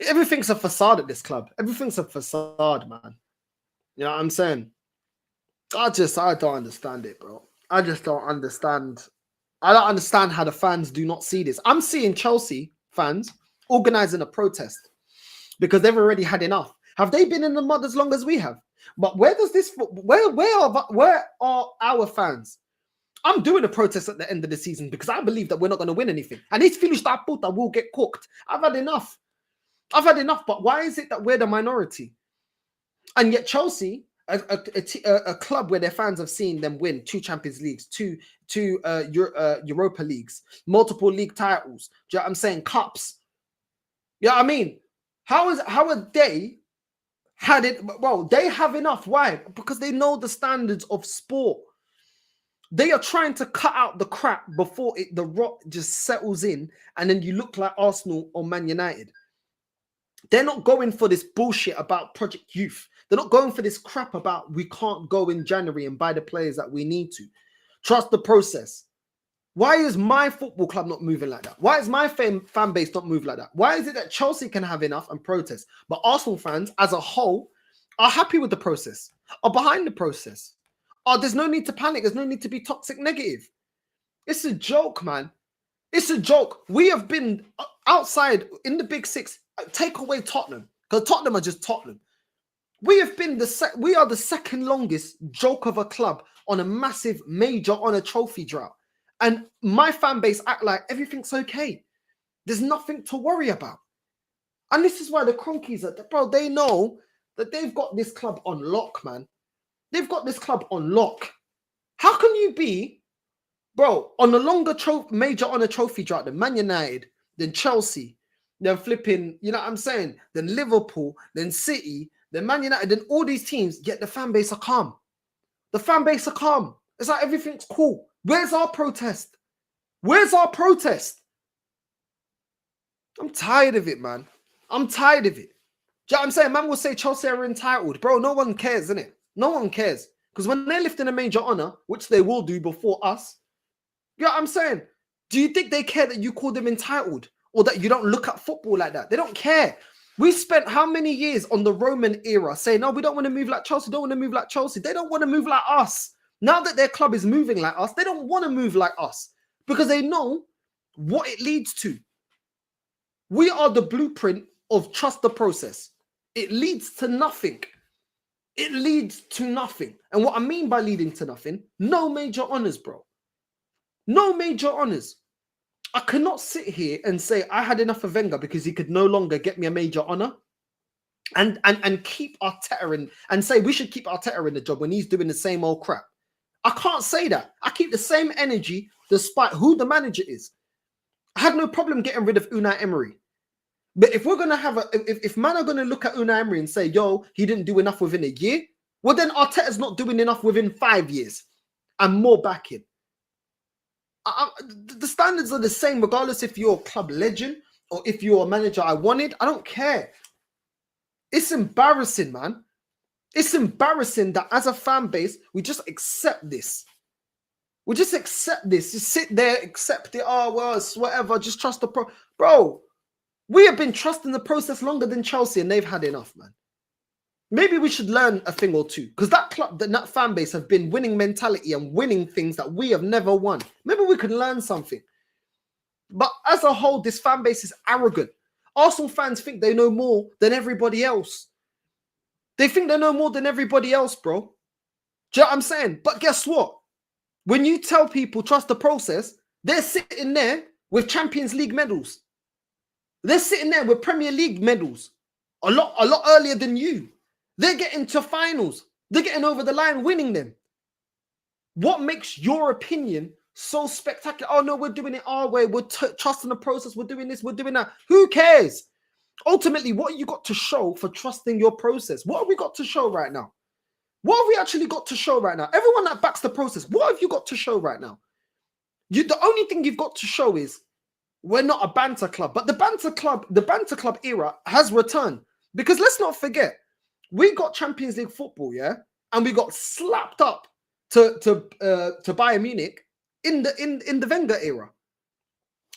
everything's a facade at this club. Everything's a facade, man. You know what I'm saying? I don't understand it, bro. I just don't understand. I don't understand how the fans do not see this. I'm seeing Chelsea fans organizing a protest because they've already had enough. Have they been in the mud as long as we have? But where are our fans? I'm doing a protest at the end of the season because I believe that we're not going to win anything. And these Filhos da puta will get cooked. I've had enough. But why is it that we're the minority? And yet Chelsea, a club where their fans have seen them win 2 Champions Leagues, two Europa Leagues, multiple league titles. Do you know what I'm saying? Cups. Yeah, I mean, how are they had it? Well, they have enough. Why? Because they know the standards of sport. They are trying to cut out the crap before the rot just settles in, and then you look like Arsenal or Man United. They're not going for this bullshit about Project Youth. They're not going for this crap about we can't go in January and buy the players that we need to. Trust the process. Why is my football club not moving like that? Why is my fan base not moving like that? Why is it that Chelsea can have enough and protest, but Arsenal fans as a whole are happy with the process, are behind the process? There's no need to panic. There's no need to be toxic negative. It's a joke, man. It's a joke. We have been outside in the Big Six. Take away Tottenham, because Tottenham are just Tottenham. We have been we are the second longest joke of a club on a massive major honour trophy drought. And my fan base act like everything's okay. There's nothing to worry about. And this is why the Cronkies are, bro, they know that they've got this club on lock, man. They've got this club on lock. How can you be, bro, on a longer major honour trophy drought than Man United, than Chelsea, then flipping, you know what I'm saying, then Liverpool, then City, then Man United, then all these teams, yet the fan base are calm. The fan base are calm. It's like everything's cool. Where's our protest? Where's our protest? I'm tired of it, man. I'm tired of it. Do you know what I'm saying? Man will say Chelsea are entitled. Bro, no one cares, innit? No one cares. Because when they're lifting a major honour, which they will do before us, you know what I'm saying? Do you think they care that you call them entitled? Or that you don't look at football like that? They don't care. We spent how many years on the Roman era saying, no, we don't want to move like Chelsea. Don't want to move like Chelsea. They don't want to move like us. Now that their club is moving like us, they don't want to move like us because they know what it leads to. We are the blueprint of trust the process. It leads to nothing. It leads to nothing. And what I mean by leading to nothing, no major honours, bro. No major honours. I cannot sit here and say I had enough of Wenger because he could no longer get me a major honour. and keep Arteta in and say we should keep Arteta in the job when he's doing the same old crap. I can't say that. I keep the same energy despite who the manager is. I had no problem getting rid of Unai Emery. But if we're gonna have if man are gonna look at Unai Emery and say, yo, he didn't do enough within a year, well then Arteta's not doing enough within 5 years and more backing. The standards are the same regardless if you're a club legend or if you're a manager I wanted. I don't care. It's embarrassing, man. It's embarrassing that as a fan base, we just accept this. We just accept this. Just sit there, accept it. Oh, well, it's whatever. Just trust the bro. We have been trusting the process longer than Chelsea, and they've had enough, man. Maybe we should learn a thing or two, because that club, that fan base have been winning mentality and winning things that we have never won. Maybe we could learn something. But as a whole, this fan base is arrogant. Arsenal fans think they know more than everybody else. They think they know more than everybody else, bro. Do you know what I'm saying? But guess what? When you tell people trust the process, they're sitting there with Champions League medals. They're sitting there with Premier League medals a lot earlier than you. They're getting to finals. They're getting over the line, winning them. What makes your opinion so spectacular? Oh, no, we're doing it our way. We're trusting the process. We're doing this. We're doing that. Who cares? Ultimately, what you got to show for trusting your process? What have we got to show right now? What have we actually got to show right now? Everyone that backs the process, what have you got to show right now? The only thing you've got to show is we're not a banter club. But the banter club era has returned. Because let's not forget, we got Champions League football, yeah? And we got slapped up to Bayern Munich in the Wenger era.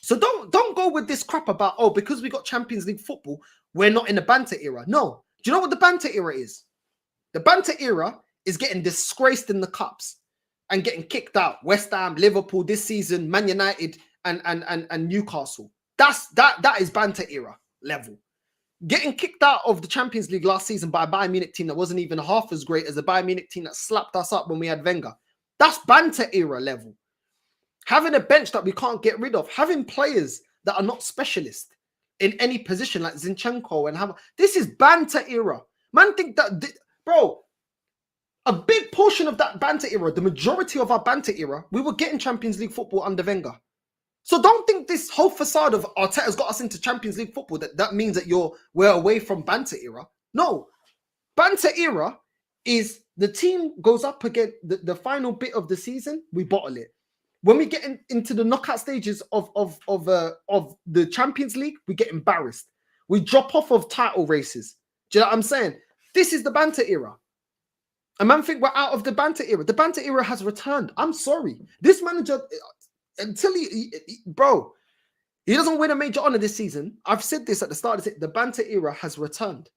So don't go with this crap about, oh, because we got Champions League football, we're not in the banter era. No. Do you know what the banter era is? The banter era is getting disgraced in the cups and getting kicked out. West Ham, Liverpool this season, Man United and Newcastle. That is banter era level. Getting kicked out of the Champions League last season by a Bayern Munich team that wasn't even half as great as the Bayern Munich team that slapped us up when we had Wenger. That's banter era level. Having a bench that we can't get rid of. Having players that are not specialists in any position like Zinchenko and this is banter era. Man think that, bro, a big portion of that banter era, the majority of our banter era, we were getting Champions League football under Wenger. So don't think this whole facade of Arteta's got us into Champions League football, that means that we're away from banter era. No. Banter era is the team goes up against the final bit of the season, we bottle it. When we get into the knockout stages of the Champions League, we get embarrassed. We drop off of title races. Do you know what I'm saying? This is the banter era. A man think we're out of the banter era. The banter era has returned. I'm sorry. This manager, until he doesn't win a major honor this season. I've said this at the start of it. The banter era has returned.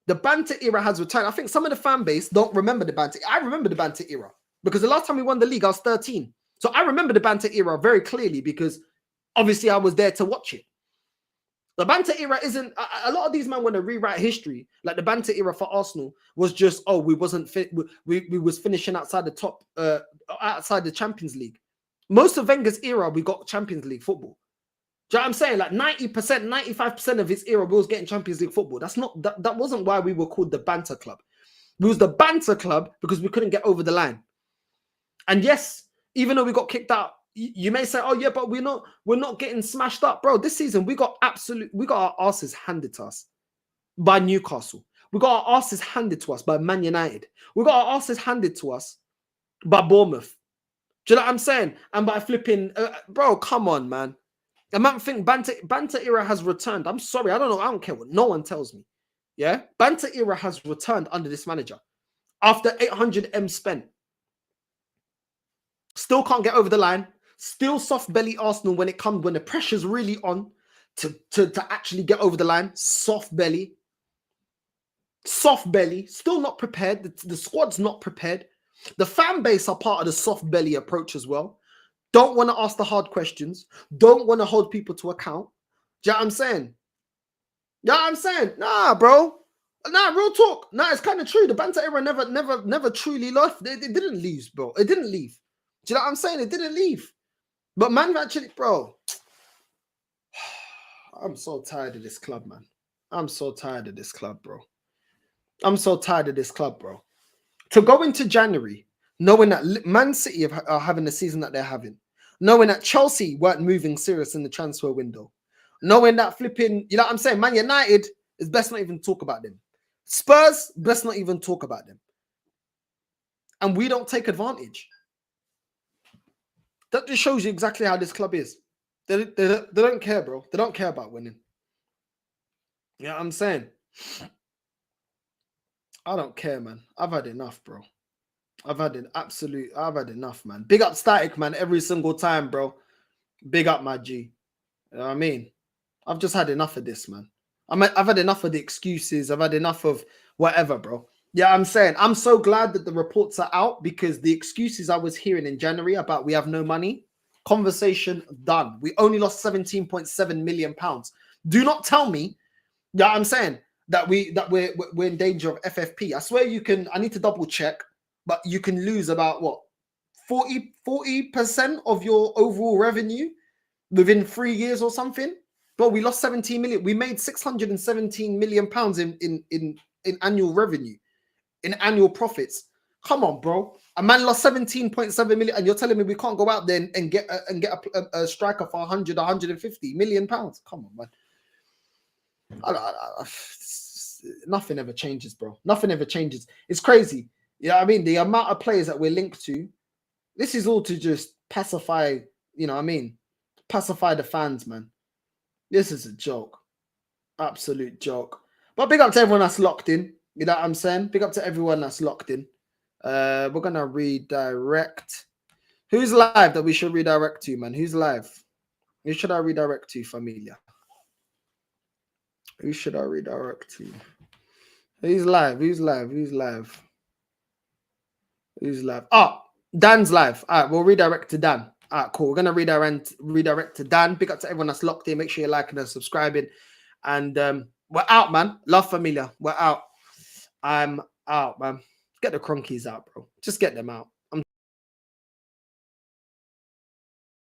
The banter era has returned. I think some of the fan base don't remember the banter. I remember the banter era because the last time we won the league, I was 13. So I remember the banter era very clearly because obviously I was there to watch it. The banter era isn't, a lot of these men want to rewrite history. Like the banter era for Arsenal was just, oh, we wasn't fit. We was finishing outside the top, outside the Champions League. Most of Wenger's era, we got Champions League football. Do you know what I'm saying? Like 90%, 95% of his era, we was getting Champions League football. That wasn't why we were called the banter club. We was the banter club because we couldn't get over the line. And yes, even though we got kicked out, you may say, oh yeah, but we're not getting smashed up. Bro, this season we got our asses handed to us by Newcastle. We got our asses handed to us by Man United. We got our asses handed to us by Bournemouth. Do you know what I'm saying? And by flipping, bro, come on, man. I might think banter era has returned. I'm sorry, I don't know. I don't care what no one tells me. Yeah, banter era has returned under this manager after 800 M spent. Still can't get over the line. Still soft belly Arsenal when the pressure's really on to actually get over the line. Soft belly. Still not prepared. The squad's not prepared. The fan base are part of the soft belly approach as well. Don't want to ask the hard questions. Don't want to hold people to account. Do you know what I'm saying? Yeah, I'm saying, nah, bro. Nah, real talk. Nah, it's kind of true. The banter era never truly left. It didn't leave, bro. It didn't leave. Do you know what I'm saying? It didn't leave. But man, actually, bro, I'm so tired of this club, man. I'm so tired of this club, bro. I'm so tired of this club, bro. To go into January knowing that Man City are having the season that they're having, knowing that Chelsea weren't moving serious in the transfer window, knowing that flipping, you know what I'm saying, Man United is best not even talk about them. Spurs, best not even talk about them. And we don't take advantage. That just shows you exactly how this club is. They don't care, bro. They don't care about winning. You know what I'm saying? I don't care, man. I've had enough, bro. I've had enough, man. Big up Static, man, every single time, bro. Big up my G. You know what I mean? I've just had enough of this, man. I've had enough of the excuses. I've had enough of whatever, bro. Yeah, I'm saying I'm so glad that the reports are out, because the excuses I was hearing in January about we have no money, conversation done. We only lost 17.7 million pounds. Do not tell me, yeah, I'm saying that we're in danger of FFP. I swear you can. I need to double check, but you can lose about what 40% of your overall revenue within 3 years or something. But we lost 17 million. We made 617 million pounds in annual revenue, in annual profits. Come on, bro. A man lost 17.7 million, and you're telling me we can't go out there and get a striker for 150 million pounds? Come on, man. Nothing ever changes, bro. Nothing ever changes. It's crazy. You know what I mean? The amount of players that we're linked to, this is all to just pacify, you know what I mean? Pacify the fans, man. This is a joke. Absolute joke. But big up to everyone that's locked in. You know what I'm saying? Big up to everyone that's locked in. We're going to redirect. Who's live that we should redirect to, man? Who's live? Who should I redirect to, Familia? Who should I redirect to? Who's live? Who's live? Who's live? Who's live? Oh, Dan's live. All right, we'll redirect to Dan. All right, cool. We're going to redirect to Dan. Big up to everyone that's locked in. Make sure you're liking and subscribing. And we're out, man. Love Familia. We're out. I'm out, man. Get the cronkies out, bro. Just get them out.